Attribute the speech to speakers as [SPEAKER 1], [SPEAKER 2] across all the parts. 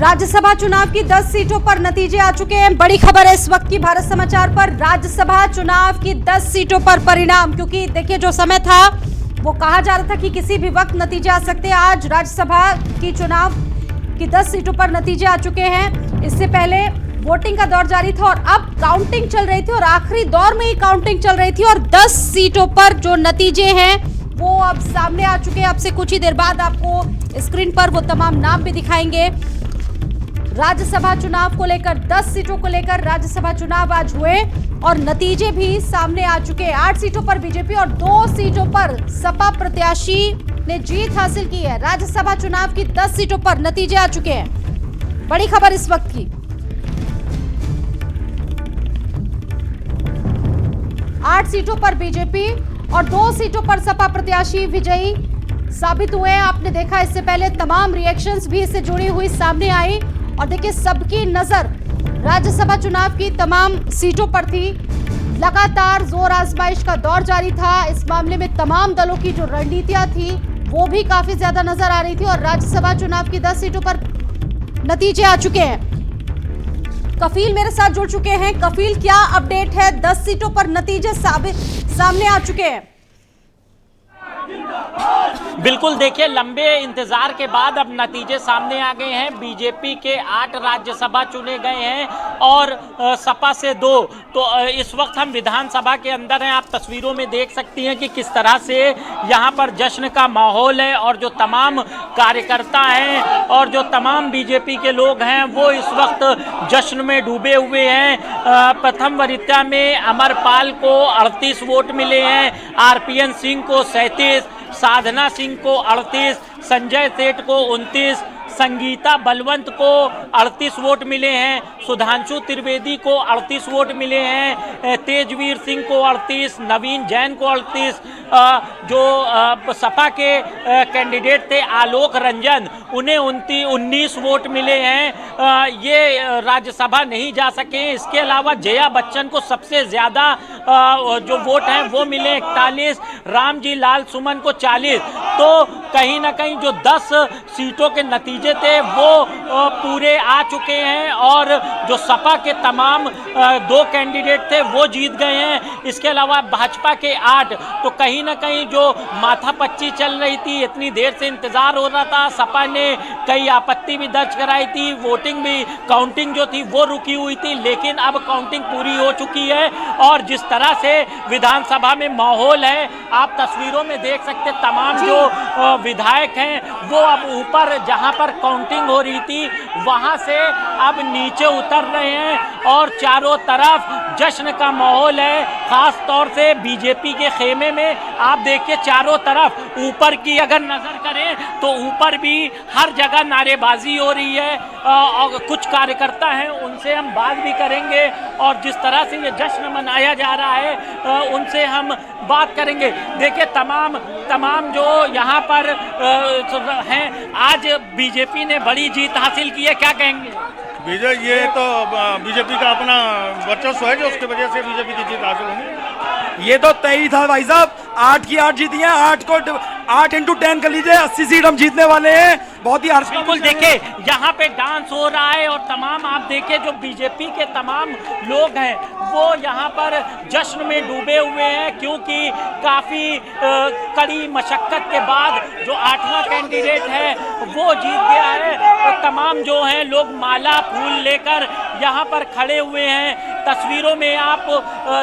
[SPEAKER 1] राज्यसभा चुनाव की 10 सीटों पर नतीजे आ चुके हैं। बड़ी खबर है इस वक्त की भारत समाचार पर, राज्यसभा चुनाव की 10 सीटों पर परिणाम। क्योंकि देखिए जो समय था वो कहा जा रहा था कि किसी भी वक्त नतीजे आ सकते हैं। आज राज्यसभा की चुनाव की 10 सीटों पर नतीजे आ चुके हैं। इससे पहले वोटिंग का दौर जारी था और अब काउंटिंग चल रही थी और आखिरी दौर में ही काउंटिंग चल रही थी और 10 सीटों पर जो नतीजे हैं वो अब सामने आ चुके हैं। अब से कुछ ही देर बाद आपको स्क्रीन पर वो तमाम नाम भी दिखाएंगे। राज्यसभा चुनाव को लेकर 10 सीटों को लेकर राज्यसभा चुनाव आज हुए और नतीजे भी सामने आ चुके हैं। 8 सीटों पर बीजेपी और 2 सीटों पर सपा प्रत्याशी ने जीत हासिल की है। राज्यसभा चुनाव की 10 सीटों पर नतीजे आ चुके हैं। बड़ी खबर इस वक्त की, 8 सीटों पर बीजेपी और 2 सीटों पर सपा प्रत्याशी विजयी साबित हुए हैं। आपने देखा इससे पहले तमाम रिएक्शंस भी इससे जुड़ी हुई सामने आई और देखिए सबकी नजर राज्यसभा चुनाव की तमाम सीटों पर थी। लगातार जोर आजमाइश का दौर जारी था। इस मामले में तमाम दलों की जो रणनीतियां थी वो भी काफी ज्यादा नजर आ रही थी और राज्यसभा चुनाव की 10 सीटों पर नतीजे आ चुके हैं। कफील मेरे साथ जुड़ चुके हैं। कफील, क्या अपडेट है? 10 सीटों पर नतीजे सामने आ चुके हैं।
[SPEAKER 2] बिल्कुल, देखिए लंबे इंतजार के बाद अब नतीजे सामने आ गए हैं। बीजेपी के 8 राज्यसभा चुने गए हैं और सपा से 2। तो इस वक्त हम विधानसभा के अंदर हैं। आप तस्वीरों में देख सकती हैं कि किस तरह से यहाँ पर जश्न का माहौल है और जो तमाम कार्यकर्ता हैं और जो तमाम बीजेपी के लोग हैं वो इस वक्त जश्न में डूबे हुए हैं। प्रथम वरीयता में अमरपाल को 38 वोट मिले हैं, आरपीएन सिंह को 37, साधना सिंह को 38, संजय सेठ को 29, संगीता बलवंत को 38 वोट मिले हैं, सुधांशु त्रिवेदी को 38 वोट मिले हैं, तेजवीर सिंह को 38, नवीन जैन को 38, जो सपा के कैंडिडेट थे आलोक रंजन उन्हें 19 वोट मिले हैं। ये राज्यसभा नहीं जा सके। इसके अलावा जया बच्चन को सबसे ज़्यादा जो वोट हैं वो मिले 41, रामजी लाल सुमन को 40। तो कहीं ना कहीं जो 10 सीटों के नतीजे थे वो पूरे आ चुके हैं और जो सपा के तमाम 2 कैंडिडेट थे वो जीत गए हैं। इसके अलावा भाजपा के 8। तो कहीं ना कहीं जो माथापच्ची चल रही थी, इतनी देर से इंतजार हो रहा था, सपा ने कई आपत्ति भी दर्ज कराई थी, वोटिंग भी काउंटिंग जो थी वो रुकी हुई थी, लेकिन अब काउंटिंग पूरी हो चुकी है और जिस तरह से विधानसभा में माहौल है आप तस्वीरों में देख सकते। तमाम जो विधायक हैं वो अब ऊपर जहां पर काउंटिंग हो रही थी वहां से अब नीचे उतर रहे हैं और चारों तरफ जश्न का माहौल है। खास तौर से बीजेपी के खेमे में आप देखिए चारों तरफ ऊपर की अगर नजर करें तो ऊपर भी हर जगह नारेबाजी हो रही है और कुछ कार्यकर्ता हैं उनसे हम बात भी करेंगे और जिस तरह से ये जश्न मनाया जा रहा है उनसे हम बात करेंगे। देखिए तमाम जो यहाँ पर हैं, आज बीजेपी ने बड़ी जीत हासिल की है, क्या कहेंगे?
[SPEAKER 3] विजय, ये तो बीजेपी का अपना वर्चस्व है जो उसकी वजह से बीजेपी की जीत हासिल होगी।
[SPEAKER 4] ये तो तय ही था भाई साहब, 8 की 8 जीती हैं। 8 को 8 × 10 कर लीजिए, 80 सीट हम जीतने वाले हैं। बहुत ही
[SPEAKER 2] बिल्कुल, देखिए यहाँ पे डांस हो रहा है और तमाम आप देखिए जो बीजेपी के तमाम लोग हैं वो यहाँ पर जश्न में डूबे हुए हैं क्योंकि काफ़ी कड़ी मशक्कत के बाद जो 8वां कैंडिडेट है वो जीत गया है। और तमाम जो हैं लोग माला फूल लेकर यहाँ पर खड़े हुए हैं। तस्वीरों में आप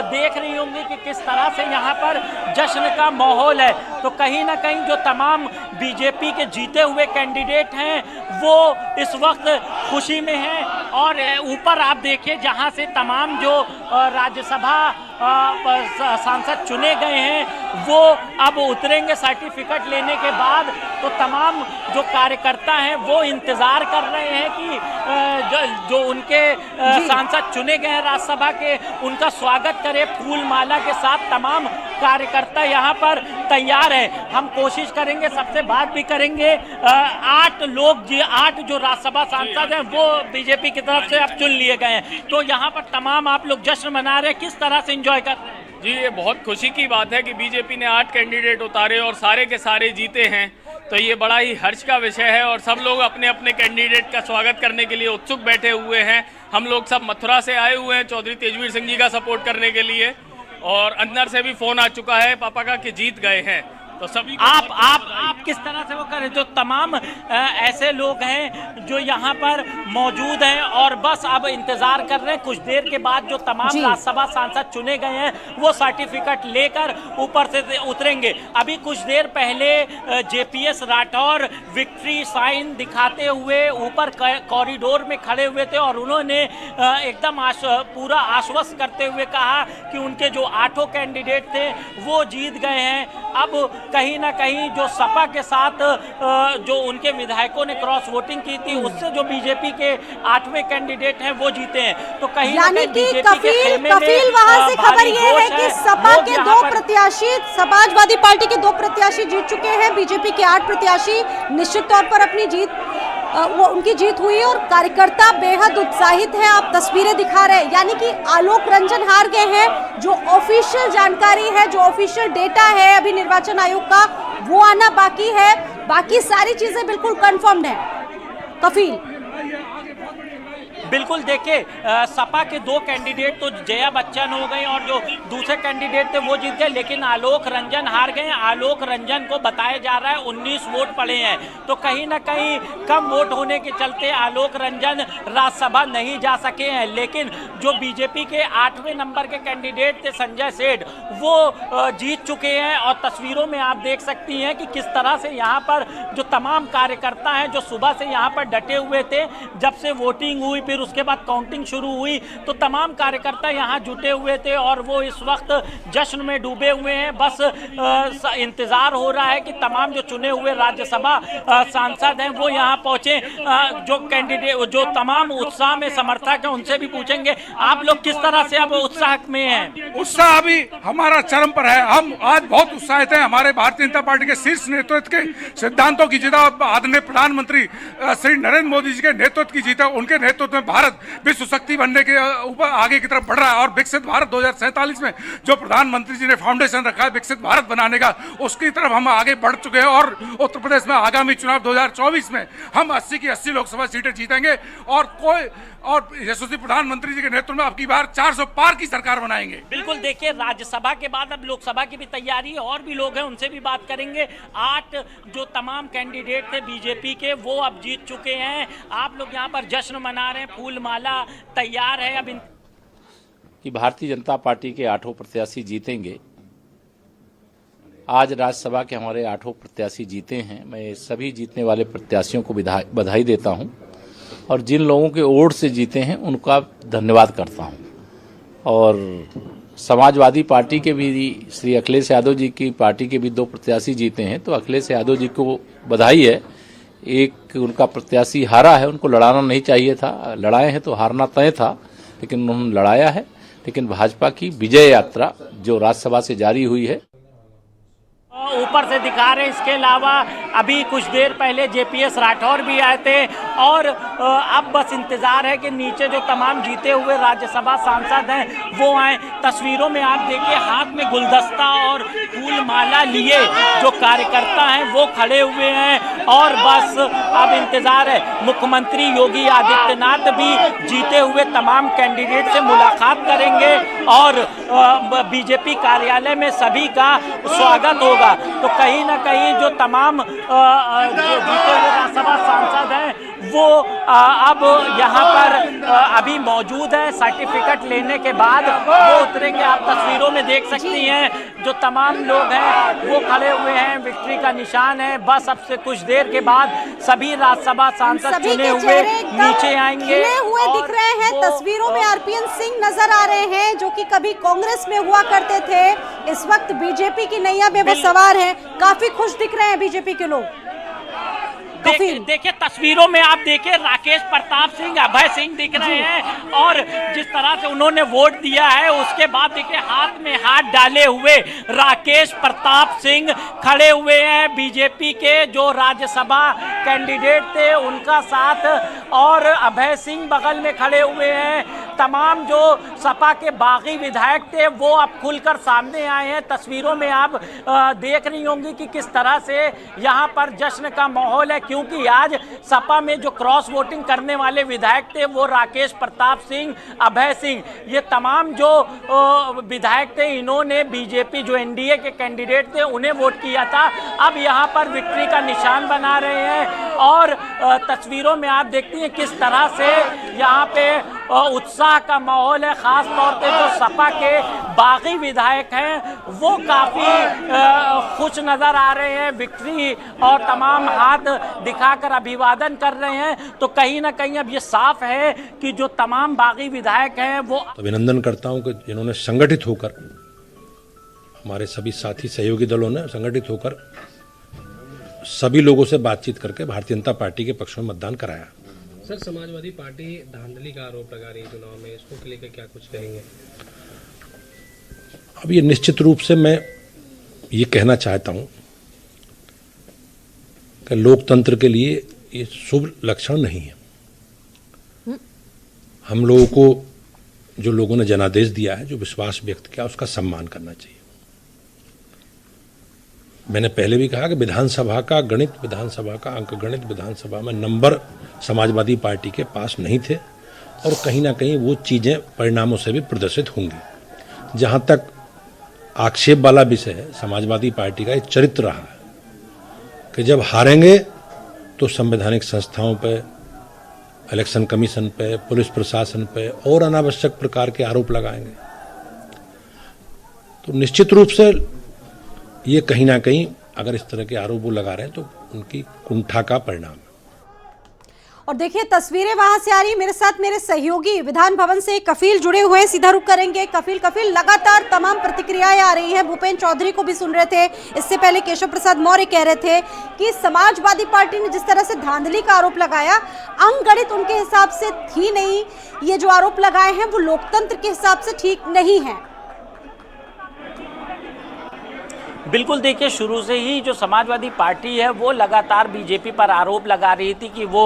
[SPEAKER 2] देख रही होंगी कि किस तरह से यहाँ पर जश्न का माहौल है। तो कहीं ना कहीं जो तमाम बीजेपी के जीते हुए कैंडिडेट हैं वो इस वक्त खुशी में हैं और ऊपर आप देखिए जहाँ से तमाम जो राज्यसभा सांसद चुने गए हैं वो अब उतरेंगे सर्टिफिकेट लेने के बाद। तो तमाम जो कार्यकर्ता हैं वो इंतज़ार कर रहे हैं कि जो उनके सांसद चुने गए हैं राज्यसभा के उनका स्वागत करे फूल माला के साथ। तमाम कार्यकर्ता यहाँ पर तैयार है। हम कोशिश करेंगे, सबसे बात भी करेंगे। 8 जो राज्यसभा सांसद हैं वो बीजेपी की तरफ से अब चुन लिए गए हैं। तो यहाँ पर तमाम आप लोग जश्न मना रहे हैं, किस तरह से एंजॉय कर रहे हैं?
[SPEAKER 5] जी, ये बहुत खुशी की बात है कि बीजेपी ने 8 कैंडिडेट उतारे और सारे के सारे जीते हैं। तो ये बड़ा ही हर्ष का विषय है और सब लोग अपने अपने कैंडिडेट का स्वागत करने के लिए उत्सुक बैठे हुए हैं। हम लोग सब मथुरा से आए हुए हैं चौधरी तेजवीर सिंह जी का सपोर्ट करने के लिए, और अंदर से भी फोन आ चुका है पापा का कि जीत गए हैं। तो सभी
[SPEAKER 2] आप किस तरह से वो कर रहे, जो तमाम ऐसे लोग हैं जो यहाँ पर मौजूद हैं और बस अब इंतजार कर रहे हैं, कुछ देर के बाद जो तमाम राज्यसभा सांसद चुने गए हैं वो सर्टिफिकेट लेकर ऊपर से उतरेंगे। अभी कुछ देर पहले जेपीएस राठौर विक्ट्री साइन दिखाते हुए ऊपर कॉरिडोर में खड़े हुए थे और उन्होंने एकदम पूरा आश्वस्त करते हुए कहा कि उनके जो 8 कैंडिडेट थे वो जीत गए हैं। अब कहीं ना कहीं जो सपा के साथ जो उनके विधायकों ने क्रॉस वोटिंग की थी उससे जो बीजेपी के 8वें कैंडिडेट हैं वो जीते हैं। तो कहीं ना कहीं बीजेपी के खेमे में
[SPEAKER 1] वहां से खबर ये है कि सपा के 2 प्रत्याशी, समाजवादी पार्टी के 2 प्रत्याशी जीत चुके हैं, बीजेपी के 8 प्रत्याशी निश्चित तौर पर अपनी उनकी जीत हुई और कार्यकर्ता बेहद उत्साहित है। आप तस्वीरें दिखा रहे हैं, यानी कि आलोक रंजन हार गए हैं। जो ऑफिशियल जानकारी है, जो ऑफिशियल डेटा है अभी निर्वाचन आयोग का, वो आना बाकी है। बाकी सारी चीजें बिल्कुल कंफर्म्ड है। कफील
[SPEAKER 2] बिल्कुल देखिए, सपा के 2 कैंडिडेट तो जया बच्चन हो गए और जो दूसरे कैंडिडेट थे वो जीत गए, लेकिन आलोक रंजन हार गए। आलोक रंजन को बताया जा रहा है 19 वोट पड़े हैं, तो कहीं ना कहीं कम वोट होने के चलते आलोक रंजन राज्यसभा नहीं जा सके हैं। लेकिन जो बीजेपी के 8वें नंबर के कैंडिडेट थे संजय सेठ, वो जीत चुके हैं और तस्वीरों में आप देख सकती हैं कि किस तरह से यहाँ पर जो तमाम कार्यकर्ता हैं जो सुबह से यहाँ पर डटे हुए थे, जब से वोटिंग हुई फिर उसके बाद काउंटिंग शुरू हुई तो तमाम कार्यकर्ता यहाँ जुटे हुए थे और वो इस वक्त जश्न में डूबे हुए हैं। बस इंतजार हो रहा है कि तमाम जो चुने हुए राज्यसभा सांसद हैं वो यहाँ पहुंचे। जो कैंडिडेट, जो तमाम उत्साह में समर्थक हैं उनसे भी पूछेंगे आप लोग किस तरह से अब उत्साह में हैं।
[SPEAKER 6] उत्साह अभी हमारा चरम पर है। हम आज बहुत उत्साहित हैं। हमारे भारतीय जनता पार्टी के शीर्ष नेतृत्व के सिद्धांतों की जीत, आदरणीय प्रधानमंत्री श्री नरेंद्र मोदी जी के नेतृत्व की जीत है। उनके नेतृत्व में भारत विश्व शक्ति बनने के ऊपर आगे की तरफ बढ़ रहा है और विकसित भारत 2047 में जो प्रधानमंत्री जी ने फाउंडेशन रखा है विकसित भारत बनाने का, उसकी तरफ हम आगे बढ़ चुके हैं। और उत्तर प्रदेश में आगामी चुनाव 2024 में हम 80 की 80 लोकसभा सीटें जीतेंगे और यशस्वी प्रधानमंत्री जी के नेतृत्व में अब की बार 400 पार की सरकार बनाएंगे।
[SPEAKER 2] बिल्कुल देखिए, राज्यसभा के बाद अब लोकसभा की भी तैयारी है, और भी लोग हैं उनसे भी बात करेंगे। 8 जो तमाम कैंडिडेट थे बीजेपी के वो अब जीत चुके हैं। आप लोग यहाँ पर जश्न मना रहे हैं, फूल माला तैयार है। अब
[SPEAKER 7] कि भारतीय जनता पार्टी के 8 प्रत्याशी जीतेंगे। आज राज्यसभा के हमारे 8 प्रत्याशी जीते हैं। मैं सभी जीतने वाले प्रत्याशियों को बधाई देता हूं और जिन लोगों के वोट से जीते हैं उनका धन्यवाद करता हूं। और समाजवादी पार्टी के भी श्री अखिलेश यादव जी की पार्टी के भी 2 प्रत्याशी जीते हैं, तो अखिलेश यादव जी को बधाई है। एक उनका प्रत्याशी हारा है, उनको लड़ाना नहीं चाहिए था, लड़ाए हैं तो हारना तय था, लेकिन उन्होंने लड़ाया है। लेकिन भाजपा की विजय यात्रा जो राज्यसभा से जारी हुई है
[SPEAKER 2] ऊपर से दिखा रहे हैं। इसके अलावा अभी कुछ देर पहले जेपीएस राठौर भी आए थे और अब बस इंतजार है कि नीचे जो तमाम जीते हुए राज्यसभा सांसद हैं वो आए। तस्वीरों में आप देखिए हाथ में गुलदस्ता और फूल माला लिए जो कार्यकर्ता हैं वो खड़े हुए हैं और बस अब इंतजार है। मुख्यमंत्री योगी आदित्यनाथ भी जीते हुए तमाम कैंडिडेट से मुलाकात करेंगे और बीजेपी कार्यालय में सभी का स्वागत होगा। तो कहीं ना कहीं जो तमाम जीते हुए राज्यसभा सांसद हैं वो अब यहाँ पर अभी मौजूद है। सर्टिफिकेट लेने के बाद वो उतरेंगे। आप तस्वीरों में देख सकती हैं जो तमाम लोग हैं वो खड़े हुए हैं, विक्ट्री का निशान है। बस अब से कुछ देर के बाद सभी राज्यसभा सांसद चुने हुए नीचे आएंगे
[SPEAKER 1] हुए दिख रहे हैं। तस्वीरों में आरपीएन सिंह नजर आ रहे हैं जो कि कभी कांग्रेस में हुआ करते थे, इस वक्त बीजेपी की नैया में वो सवार हैं। काफी खुश दिख रहे हैं बीजेपी के लोग।
[SPEAKER 2] देखिए तस्वीरों में आप देखिए राकेश प्रताप सिंह, अभय सिंह दिख रहे हैं और जिस तरह से उन्होंने वोट दिया है उसके बाद देखिए हाथ में हाथ डाले हुए राकेश प्रताप सिंह खड़े हुए हैं। बीजेपी के जो राज्यसभा कैंडिडेट थे उनका साथ और अभय सिंह बगल में खड़े हुए हैं। तमाम जो सपा के बागी विधायक थे वो अब खुलकर सामने आए हैं। तस्वीरों में आप देख रही होंगी कि किस तरह से यहाँ पर जश्न का माहौल है, क्योंकि आज सपा में जो क्रॉस वोटिंग करने वाले विधायक थे वो राकेश प्रताप सिंह, अभय सिंह, ये तमाम जो विधायक थे इन्होंने बीजेपी जो एनडीए के कैंडिडेट थे उन्हें वोट किया था। अब यहाँ पर विक्ट्री का निशान बना रहे हैं और तस्वीरों में आप देखती हैं किस तरह से यहाँ पे उत्साह का माहौल है। खास तौर पे जो सपा के बागी विधायक हैं वो काफ़ी खुश नज़र आ रहे हैं, विक्ट्री और तमाम हाथ दिखाकर अभिवादन कर रहे हैं। तो कहीं ना कहीं अब ये साफ है कि जो तमाम बागी विधायक हैं वो
[SPEAKER 8] अभिनंदन करता हूं कि जिन्होंने संगठित होकर, हमारे सभी साथी सहयोगी दलों ने संगठित होकर सभी लोगों से बातचीत करके भारतीय जनता पार्टी के पक्ष में मतदान कराया।
[SPEAKER 9] सर, समाजवादी पार्टी धांधली का आरोप लगा रही है चुनाव में, इसको लेकर क्या कुछ कहेंगे?
[SPEAKER 8] अब ये निश्चित रूप से मैं ये कहना चाहता हूं कि लोकतंत्र के लिए ये शुभ लक्षण नहीं है। हम लोगों को जो लोगों ने जनादेश दिया है, जो विश्वास व्यक्त किया, उसका सम्मान करना चाहिए। मैंने पहले भी कहा कि विधानसभा का गणित, विधानसभा का अंकगणित, विधानसभा में नंबर समाजवादी पार्टी के पास नहीं थे और कहीं ना कहीं वो चीज़ें परिणामों से भी प्रदर्शित होंगी। जहाँ तक आक्षेप वाला विषय है, समाजवादी पार्टी का एक चरित्र रहा है कि जब हारेंगे तो संवैधानिक संस्थाओं पे, इलेक्शन कमीशन पे, पुलिस प्रशासन पे और अनावश्यक प्रकार के आरोप लगाएंगे। तो निश्चित रूप से ये कहीं ना कहीं अगर इस तरह के आरोप वो लगा रहे हैं तो उनकी कुंठा का परिणाम है।
[SPEAKER 1] और देखिए तस्वीरें वहां से आ रही, मेरे साथ मेरे सहयोगी विधान भवन से कफिल जुड़े हुए हैं, सीधा रुख करेंगे। कफिल लगातार तमाम प्रतिक्रियाएं आ रही हैं। भूपेन्द्र चौधरी को भी सुन रहे थे, इससे पहले केशव प्रसाद मौर्य कह रहे थे कि समाजवादी पार्टी ने जिस तरह से धांधली का आरोप लगाया, अंकगणित उनके हिसाब से थी नहीं, ये जो आरोप लगाए हैं वो लोकतंत्र के हिसाब से ठीक नहीं है।
[SPEAKER 2] बिल्कुल, देखिए शुरू से ही जो समाजवादी पार्टी है वो लगातार बीजेपी पर आरोप लगा रही थी कि वो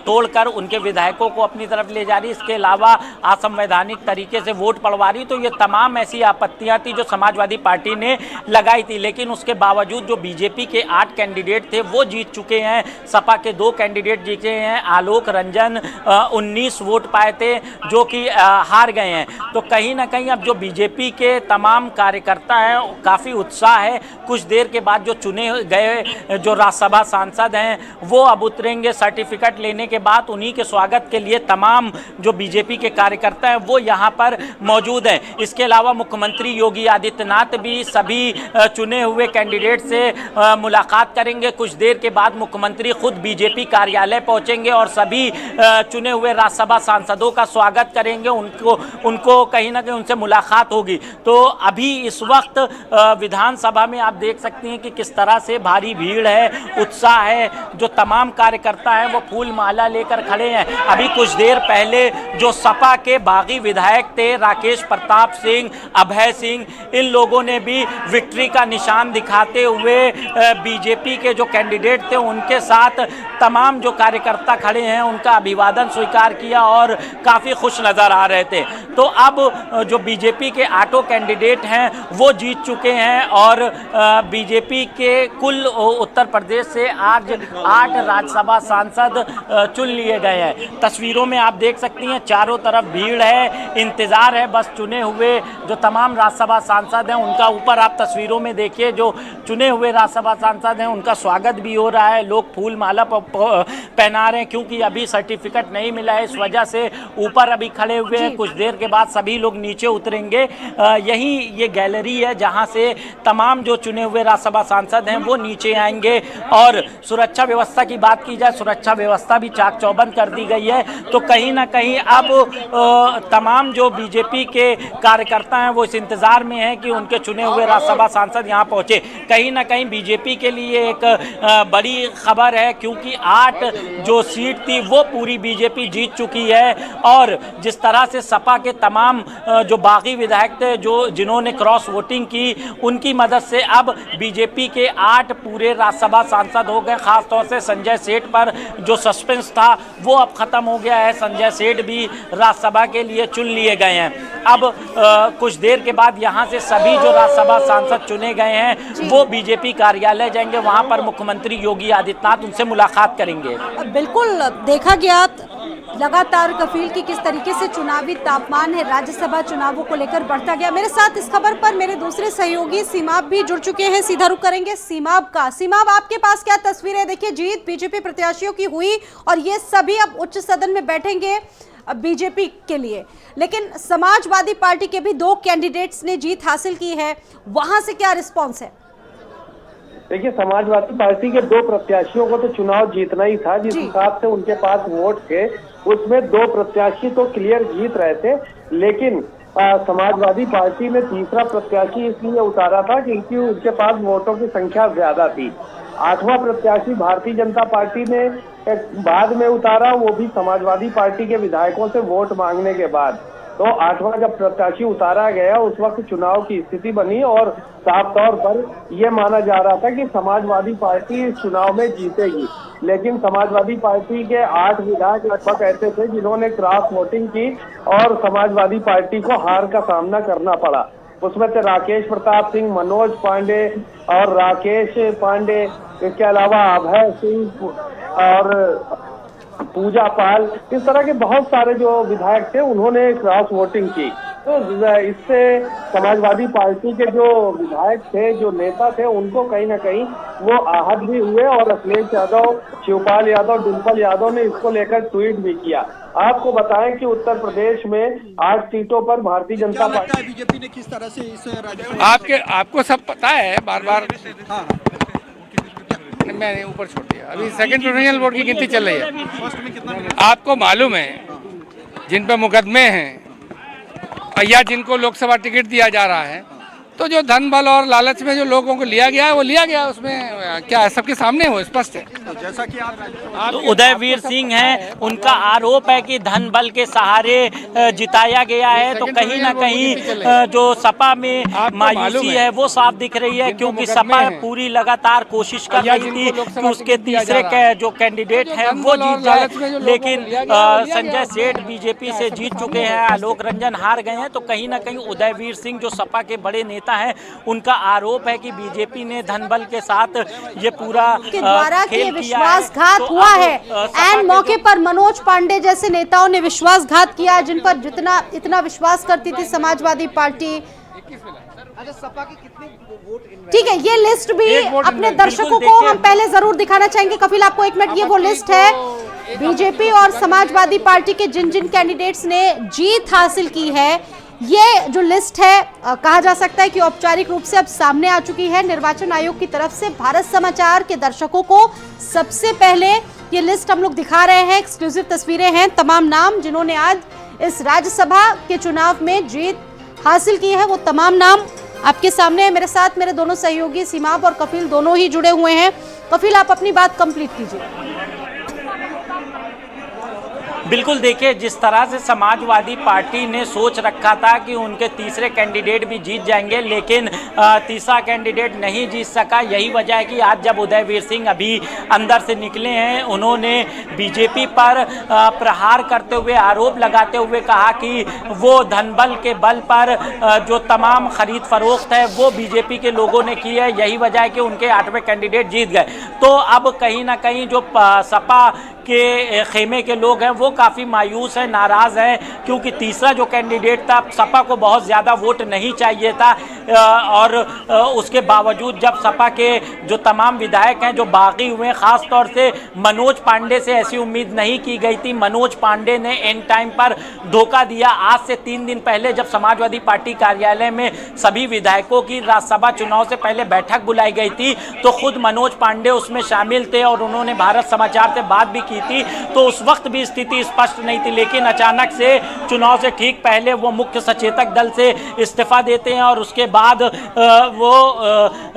[SPEAKER 2] तोड़कर उनके विधायकों को अपनी तरफ ले जा रही, इसके अलावा असंवैधानिक तरीके से वोट पड़वा रही। तो ये तमाम ऐसी आपत्तियां थी जो समाजवादी पार्टी ने लगाई थी, लेकिन उसके बावजूद जो बीजेपी के 8 कैंडिडेट थे वो जीत चुके हैं। सपा के 2 कैंडिडेट जीते हैं। आलोक रंजन 19 वोट पाए थे जो कि हार गए हैं। तो कहीं ना कहीं अब जो बीजेपी के तमाम कार्यकर्ता हैं काफ़ी उत्साह है। कुछ देर के बाद जो चुने गए जो राज्यसभा सांसद हैं वो अब उतरेंगे सर्टिफिकेट लेने के बाद। उन्हीं के स्वागत के लिए तमाम जो बीजेपी के कार्यकर्ता हैं वो यहाँ पर मौजूद हैं। इसके अलावा मुख्यमंत्री योगी आदित्यनाथ भी सभी चुने हुए कैंडिडेट से मुलाकात करेंगे। कुछ देर के बाद मुख्यमंत्री खुद बीजेपी कार्यालय पहुँचेंगे और सभी चुने हुए राज्यसभा सांसदों का स्वागत करेंगे। उनको कहीं ना कहीं उनसे मुलाकात होगी। तो अभी इस वक्त विधानसभा में आप देख सकती हैं कि किस तरह से भारी भीड़ है, उत्साह है। जो तमाम कार्यकर्ता हैं वो फूल माला लेकर खड़े हैं। अभी कुछ देर पहले जो सपा के बागी विधायक थे राकेश प्रताप सिंह, अभय सिंह, इन लोगों ने भी विक्ट्री का निशान दिखाते हुए बीजेपी के जो कैंडिडेट थे उनके साथ तमाम जो कार्यकर्ता खड़े हैं उनका अभिवादन स्वीकार किया और काफ़ी खुश नज़र आ रहे थे। तो अब जो बीजेपी के 8 कैंडिडेट हैं वो जीत चुके हैं और बीजेपी के कुल उत्तर प्रदेश से आज 8 राज्यसभा सांसद चुन लिए गए हैं। तस्वीरों में आप देख सकती हैं चारों तरफ भीड़ है, इंतज़ार है बस चुने हुए जो तमाम राज्यसभा सांसद हैं उनका। ऊपर आप तस्वीरों में देखिए जो चुने हुए राज्यसभा सांसद हैं उनका स्वागत भी हो रहा है। लोग फूल माला पहना रहे हैं क्योंकि अभी सर्टिफिकेट नहीं मिला है, इस वजह से ऊपर अभी खड़े हुए हैं। कुछ देर के बाद सभी लोग नीचे उतरेंगे। यही ये गैलरी है जहां से तमाम जो चुने हुए राज्यसभा सांसद हैं वो नीचे आएंगे। और सुरक्षा व्यवस्था की बात की जाए, सुरक्षा व्यवस्था भी चाक चौबंद कर दी गई है। तो कहीं ना कहीं अब तमाम जो बीजेपी के कार्यकर्ता हैं वो इस इंतज़ार में हैं कि उनके चुने हुए राज्यसभा सांसद यहाँ पहुँचे। कहीं ना कहीं बीजेपी के लिए एक बड़ी खबर है क्योंकि 8 जो सीट थी वो पूरी बीजेपी जीत चुकी है। और जिस तरह से सपा के तमाम जो बागी विधायक थे जो जिन्होंने क्रॉस वोटिंग की उनकी मदद से अब बीजेपी के 8 पूरे राज्यसभा सांसद हो गए। खासतौर से संजय सेठ पर जो सस्पेंस था वो अब खत्म हो गया है। संजय सेठ भी राज्यसभा के लिए चुन लिए गए हैं। अब कुछ देर के बाद यहाँ से सभी जो राज्यसभा सांसद चुने गए हैं वो बीजेपी कार्यालय जाएंगे। वहाँ पर मुख्यमंत्री योगी आदित्यनाथ उनसे मुलाकात करेंगे।
[SPEAKER 1] बिल्कुल देखा गया लगातार कफील की किस तरीके से चुनावी तापमान है राज्यसभा चुनावों को लेकर बढ़ता गया। मेरे साथ इस खबर पर मेरे दूसरे सहयोगी सीमाब भी जुड़ चुके हैं। सीधा रुख करेंगे सीमाब का। सीमाब, आपके पास क्या तस्वीर है? देखिए, जीत बीजेपी प्रत्याशियों की हुई और ये सभी अब उच्च सदन में बैठेंगे बीजेपी के लिए, लेकिन समाजवादी पार्टी के भी 2 कैंडिडेट्स ने जीत हासिल की है। वहां से क्या रिस्पॉन्स है?
[SPEAKER 10] देखिए, समाजवादी पार्टी के 2 प्रत्याशियों को तो चुनाव जीतना ही था। जिस हिसाब से उनके पास वोट थे उसमें 2 प्रत्याशी तो क्लियर जीत रहे थे, लेकिन समाजवादी पार्टी ने तीसरा प्रत्याशी इसलिए उतारा था क्योंकि उनके पास वोटों की संख्या ज्यादा थी। 8वां प्रत्याशी भारतीय जनता पार्टी ने बाद में उतारा, वो भी समाजवादी पार्टी के विधायकों से वोट मांगने के बाद। तो 8वां जब प्रत्याशी उतारा गया उस वक्त चुनाव की स्थिति बनी और साफ तौर पर यह माना जा रहा था कि समाजवादी पार्टी इस चुनाव में जीतेगी। लेकिन समाजवादी पार्टी के 8 विधायक लगभग ऐसे थे जिन्होंने क्रॉस वोटिंग की और समाजवादी पार्टी को हार का सामना करना पड़ा। उसमें से राकेश प्रताप सिंह, मनोज पांडे और राकेश पांडे, इसके अलावा अभय सिंह और पूजा पाल, इस तरह के बहुत सारे जो विधायक थे उन्होंने क्रॉस वोटिंग की। तो इससे समाजवादी पार्टी के जो विधायक थे, जो नेता थे, उनको कहीं ना कहीं वो आहत भी हुए और अखिलेश यादव, शिवपाल यादव, डिम्पल यादव ने इसको लेकर ट्वीट भी किया। आपको बताएं कि उत्तर प्रदेश में 8 सीटों पर भारतीय जनता पार्टी
[SPEAKER 11] बीजेपी ने किस तरह से इस
[SPEAKER 6] आपको सब पता है, बार बार मैंने ऊपर छोड़ दिया। अभी सेकंड प्रोविजनल वोट की गिनती चल रही है। आपको मालूम है जिन पर मुकदमे हैं या जिनको लोकसभा टिकट दिया जा रहा है, तो जो धन बल और लालच में जो लोगों को लिया गया है वो लिया गया, उसमें क्या है, सबके सामने वो स्पष्ट है।
[SPEAKER 11] जैसा कि
[SPEAKER 2] तो उदयवीर सिंह हैं, उनका आरोप है कि धन बल के सहारे जिताया गया है। तो कहीं ना कहीं जो सपा में मायूसी है वो साफ दिख रही है, क्योंकि सपा पूरी लगातार कोशिश कर रही थी कि उसके तीसरे जो कैंडिडेट हैं वो जीत जाए, लेकिन संजय सेठ बीजेपी से जीत चुके हैं, आलोक रंजन हार गए हैं। तो कहीं ना कहीं उदयवीर सिंह जो सपा के बड़े नेता है, उनका आरोप है कि बीजेपी ने धन बल के साथ ये पूरा
[SPEAKER 1] द्वारा कि विश्वासघात हुआ है। एन मौके पर मनोज पांडे जैसे नेताओं ने विश्वासघात किया, जिन पर इतना विश्वास करती थी समाजवादी पार्टी। ठीक है, ये लिस्ट भी अपने दर्शकों को हम पहले जरूर दिखाना चाहेंगे। कपिल, आपको 1 मिनट, ये वो लिस्ट है बीजेपी और समाजवादी पार्टी के जिन जिन कैंडिडेट्स ने जीत हासिल की है। ये जो लिस्ट है कहा जा सकता है कि औपचारिक रूप से अब सामने आ चुकी है निर्वाचन आयोग की तरफ से। भारत समाचार के दर्शकों को सबसे पहले ये लिस्ट हम लोग दिखा रहे हैं, एक्सक्लूसिव तस्वीरें हैं। तमाम नाम जिन्होंने आज इस राज्यसभा के चुनाव में जीत हासिल की है, वो तमाम नाम आपके सामने है। मेरे साथ मेरे दोनों सहयोगी सीमाब और कपिल दोनों ही जुड़े हुए हैं। कपिल, आप अपनी बात कंप्लीट कीजिए।
[SPEAKER 2] बिल्कुल, देखिए, जिस तरह से समाजवादी पार्टी ने सोच रखा था कि उनके तीसरे कैंडिडेट भी जीत जाएंगे, लेकिन तीसरा कैंडिडेट नहीं जीत सका। यही वजह है कि आज जब उदयवीर सिंह अभी अंदर से निकले हैं, उन्होंने बीजेपी पर प्रहार करते हुए, आरोप लगाते हुए कहा कि वो धनबल के बल पर जो तमाम खरीद फरोख्त है वो बीजेपी के लोगों ने की है। यही वजह है कि उनके 8वें कैंडिडेट जीत गए। तो अब कहीं ना कहीं जो सपा के खेमे के लोग हैं वो काफ़ी मायूस हैं, नाराज़ हैं, क्योंकि तीसरा जो कैंडिडेट था, सपा को बहुत ज़्यादा वोट नहीं चाहिए था और उसके बावजूद जब सपा के जो तमाम विधायक हैं जो बागी हुए हैं, ख़ास तौर से मनोज पांडे से ऐसी उम्मीद नहीं की गई थी। मनोज पांडे ने एंड टाइम पर धोखा दिया। आज से 3 दिन पहले जब समाजवादी पार्टी कार्यालय में सभी विधायकों की राज्यसभा चुनाव से पहले बैठक बुलाई गई थी, तो खुद मनोज पांडे उसमें शामिल थे और उन्होंने भारत समाचार से बात भी की थी। तो उस वक्त भी स्थिति स्पष्ट नहीं थी, लेकिन अचानक से चुनाव से ठीक पहले वो मुख्य सचेतक दल से इस्तीफा देते हैं और उसके बाद वो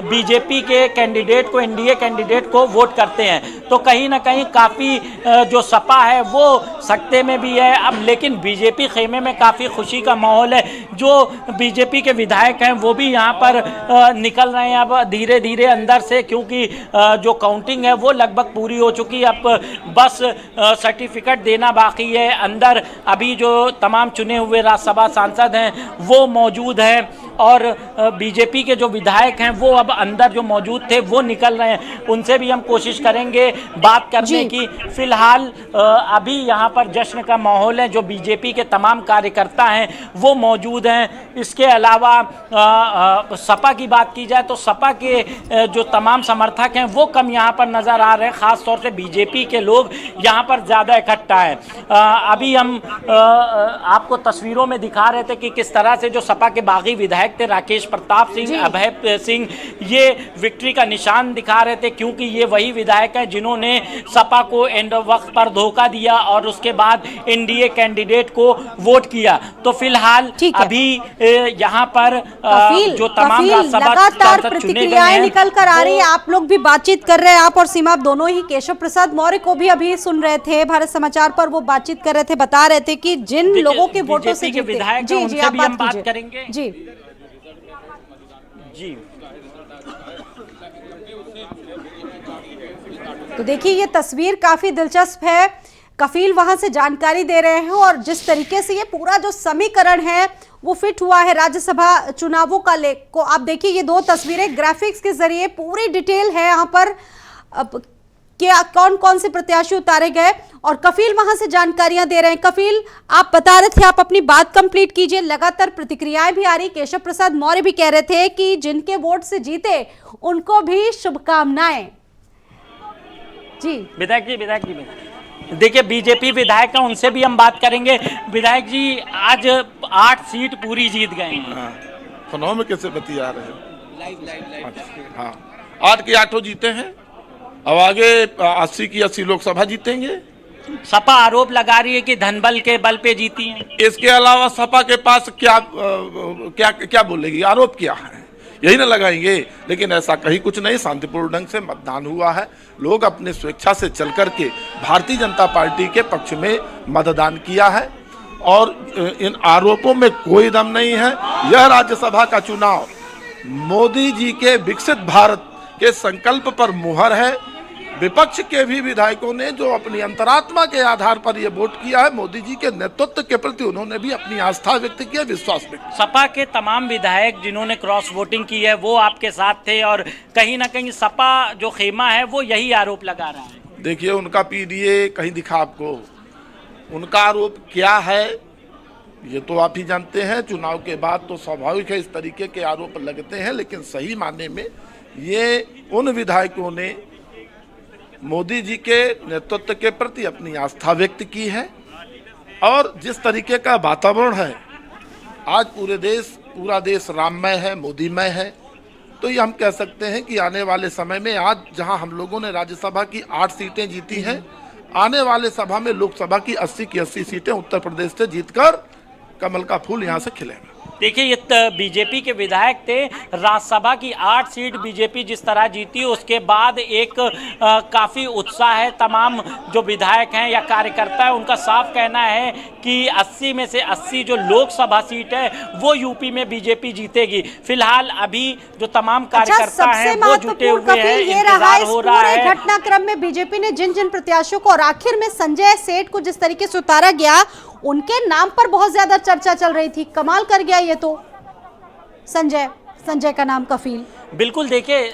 [SPEAKER 2] बीजेपी के कैंडिडेट को, एनडीए कैंडिडेट को वोट करते हैं। तो कहीं ना कहीं काफ़ी जो सपा है वो सकते में भी है अब, लेकिन बीजेपी खेमे में काफ़ी खुशी का माहौल है। जो बीजेपी के विधायक हैं वो भी यहाँ पर निकल रहे हैं अब धीरे धीरे अंदर से, क्योंकि जो काउंटिंग है वो लगभग पूरी हो चुकी है। अब बस सर्टिफिकेट देना बाकी है। अंदर अभी जो तमाम चुने हुए राज्यसभा सांसद हैं वो मौजूद हैं और बीजेपी के जो विधायक हैं वो अब अंदर जो मौजूद थे वो निकल रहे हैं। उनसे भी हम कोशिश करेंगे बात करने की। फिलहाल अभी यहाँ पर जश्न का माहौल है। जो बीजेपी के तमाम कार्यकर्ता हैं वो मौजूद हैं। इसके अलावा सपा की बात की जाए तो सपा के जो तमाम समर्थक हैं वो कम यहाँ पर नज़र आ रहे हैं। ख़ास तौर से बीजेपी के लोग यहाँ पर ज़्यादा इकट्ठा हैं। अभी हम आपको तस्वीरों में दिखा रहे थे कि किस तरह से जो सपा के बागी विधायक थे राकेश प्रताप सिंह, अभय सिंह, ये विक्ट्री का निशान दिखा रहे थे, क्योंकि ये वही विधायक हैं जिन्होंने सपा को एंड वक्त पर धोखा दिया और उसके बाद एनडीए कैंडिडेट को वोट किया। तो फिलहाल अभी यहाँ पर जो तमाम
[SPEAKER 1] लगातार प्रतिक्रियाएं निकल कर आ रही है। आप लोग भी बातचीत कर रहे हैं, आप और सीमा, आप दोनों ही। केशव प्रसाद मौर्य को भी अभी सुन रहे थे भारत समाचार पर, वो बातचीत कर रहे थे, बता रहे थे कि जिन लोगों के वोटों से जीते,
[SPEAKER 2] विधायक
[SPEAKER 1] जी जी, आप
[SPEAKER 2] बात करेंगे।
[SPEAKER 1] जी
[SPEAKER 2] जी,
[SPEAKER 1] तो देखिए ये तस्वीर काफी दिलचस्प है। कफील वहां से जानकारी दे रहे हैं और जिस तरीके से ये पूरा जो समीकरण है वो फिट हुआ है राज्यसभा चुनावों का को आप देखिए, ये दो तस्वीरें ग्राफिक्स के जरिए पूरी डिटेल है यहाँ पर क्या कौन कौन से प्रत्याशी उतारे गए और कफील वहां से जानकारियां दे रहे हैं। कफील, आप बता रहे थे, आप अपनी बात कंप्लीट कीजिए। लगातार प्रतिक्रियाएं भी आ रही। केशव प्रसाद मौर्य भी कह रहे थे कि जिनके वोट से जीते उनको भी शुभकामनाएं। जी
[SPEAKER 2] विधायक जी देखिए, बीजेपी विधायक हैं, उनसे भी हम बात करेंगे। विधायक जी, आज 8 सीट पूरी जीत गए हैं।
[SPEAKER 12] चुनाव में कैसे बतिया रहे हैं? हाँ, 8 के 8 जीते हैं। अब आगे 80 की 80 लोकसभा जीतेंगे।
[SPEAKER 2] सपा आरोप लगा रही है कि धनबल के बल पे जीती है।
[SPEAKER 12] इसके अलावा सपा के पास क्या बोलेगी? आरोप क्या है, यही ना लगाएंगे। लेकिन ऐसा कहीं कुछ नहीं, शांतिपूर्ण ढंग से मतदान हुआ है। लोग अपने स्वेच्छा से चल करके भारतीय जनता पार्टी के पक्ष में मतदान किया है और इन आरोपों में कोई दम नहीं है। यह राज्यसभा का चुनाव मोदी जी के विकसित भारत के संकल्प पर मुहर है। विपक्ष के भी विधायकों ने जो अपनी अंतरात्मा के आधार पर यह वोट किया है, मोदी जी के नेतृत्व के प्रति उन्होंने भी अपनी आस्था व्यक्त की है, विश्वास व्यक्त।
[SPEAKER 2] सपा के तमाम विधायक जिन्होंने क्रॉस वोटिंग की है वो आपके साथ थे और कहीं ना कहीं सपा जो खेमा है वो यही आरोप लगा रहा है।
[SPEAKER 12] देखिए, उनका पीडीए कहीं दिखा आपको? उनका आरोप क्या है ये तो आप ही जानते हैं। चुनाव के बाद तो स्वाभाविक है इस तरीके के आरोप लगते हैं, लेकिन सही मायने में ये उन विधायकों ने मोदी जी के नेतृत्व के प्रति अपनी आस्था व्यक्त की है। और जिस तरीके का वातावरण है आज पूरा देश राममय है, मोदीमय है, तो ये हम कह सकते हैं कि आने वाले समय में आज जहां हम लोगों ने राज्यसभा की 8 सीटें जीती हैं, आने वाले सभा में लोकसभा की 80 की 80 सीटें उत्तर प्रदेश से जीतकर कमल का फूल यहां से खिलेगा।
[SPEAKER 2] देखिए, ये बीजेपी के विधायक थे। राज्यसभा की 8 सीट बीजेपी जिस तरह जीती, उसके बाद एक काफ़ी उत्साह है। तमाम जो विधायक हैं या कार्यकर्ता हैं उनका साफ कहना है कि 80 में से 80 जो लोकसभा सीट है वो यूपी में बीजेपी जीतेगी। फिलहाल अभी जो तमाम कार्यकर्ता हैं वो जुटे हुए हैं, इंतजार हो रहा है।
[SPEAKER 1] घटनाक्रम में बीजेपी ने जिन जिन प्रत्याशियों को और आखिर में संजय सेठ को जिस तरीके से उतारा गया, उनके नाम पर बहुत ज्यादा चर्चा चल रही थी। कमाल कर गया ये तो संजय का नाम कफील।
[SPEAKER 2] बिल्कुल, देखिए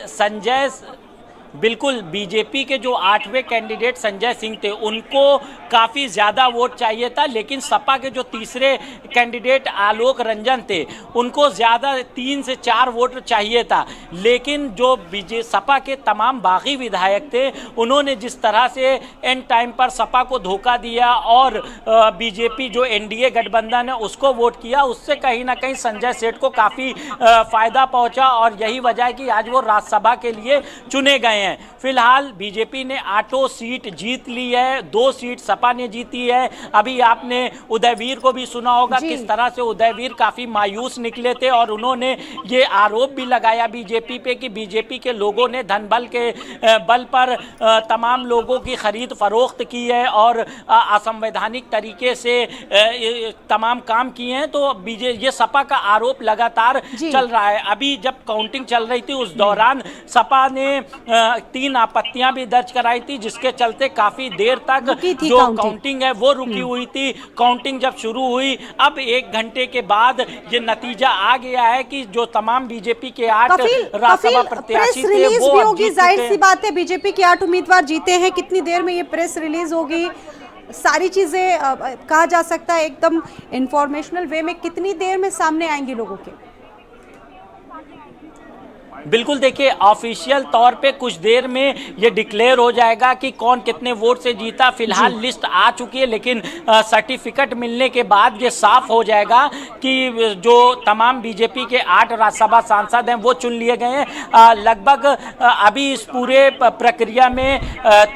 [SPEAKER 2] बिल्कुल बीजेपी के जो 8वें कैंडिडेट संजय सिंह थे उनको काफ़ी ज़्यादा वोट चाहिए था, लेकिन सपा के जो तीसरे कैंडिडेट आलोक रंजन थे उनको ज़्यादा 3 से 4 वोट चाहिए था। लेकिन जो सपा के तमाम बागी विधायक थे उन्होंने जिस तरह से एंड टाइम पर सपा को धोखा दिया और बीजेपी जो एनडीए गठबंधन है उसको वोट किया, उससे कहीं ना कहीं संजय सेठ को काफ़ी फ़ायदा पहुँचा और यही वजह है कि आज वो राज्यसभा के लिए चुने गए। हैं। फिलहाल बीजेपी ने 8 सीट जीत ली है, 2 सीट सपा ने जीती है। अभी आपने उदयवीर को भी सुना होगा किस तरह से उदयवीर काफी मायूस निकले थे और उन्होंने ये आरोप भी लगाया बीजेपी पे कि बीजेपी के लोगों ने धन बल के बल पर तमाम लोगों की खरीद फरोख्त की है और असंवैधानिक तरीके से तमाम काम किए हैं। तो ये सपा का आरोप लगातार चल रहा है। अभी जब काउंटिंग चल रही थी उस दौरान सपा ने 3 आपत्तियां भी दर्ज कराई थी, जिसके चलते काफी देर तक जो काउंटिंग है वो रुकी हुई थी। काउंटिंग जब शुरू हुई अब 1 घंटे के बाद ये नतीजा आ गया है कि जो तमाम बीजेपी के 8 राज्यसभा प्रत्याशी थे वो
[SPEAKER 1] भी होगी। जाहिर सी बात है बीजेपी के 8 उम्मीदवार जीते हैं। कितनी देर में ये प्रेस रिलीज होगी, सारी चीजें कहा जा सकता है एकदम इंफॉर्मेशनल वे में कितनी देर में सामने आएंगी लोगों के?
[SPEAKER 2] बिल्कुल, देखिए ऑफिशियल तौर पे कुछ देर में ये डिक्लेयर हो जाएगा कि कौन कितने वोट से जीता। फिलहाल लिस्ट आ चुकी है, लेकिन सर्टिफिकेट मिलने के बाद ये साफ हो जाएगा कि जो तमाम बीजेपी के 8 राज्यसभा सांसद हैं वो चुन लिए गए हैं। लगभग अभी इस पूरे प्रक्रिया में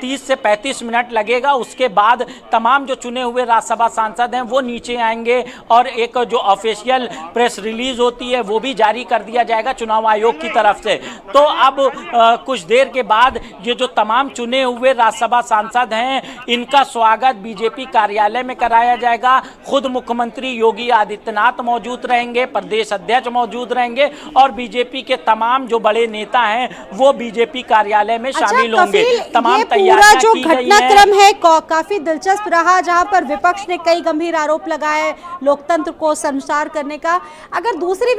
[SPEAKER 2] 30 से 35 मिनट लगेगा। उसके बाद तमाम जो चुने हुए राज्यसभा सांसद हैं वो नीचे आएंगे और एक जो ऑफिशियल प्रेस रिलीज होती है वो भी जारी कर दिया जाएगा चुनाव आयोग की तरफ से। तो अब कुछ देर के बाद ये जो तमाम चुने हुए राज्यसभा सांसद हैं इनका स्वागत बीजेपी कार्यालय में कराया जाएगा। खुद मुख्यमंत्री योगी आदित्यनाथ मौजूद रहेंगे, प्रदेश अध्यक्ष मौजूद रहेंगे और बीजेपी के तमाम जो बड़े नेता हैं वो बीजेपी कार्यालय में शामिल होंगे। तमाम तैयारियां
[SPEAKER 1] जो
[SPEAKER 2] की गई हैं।
[SPEAKER 1] घटनाक्रम है काफी दिलचस्प रहा, जहां पर विपक्ष ने कई गंभीर आरोप लगाए लोकतंत्र को शर्मसार करने का। अगर दूसरी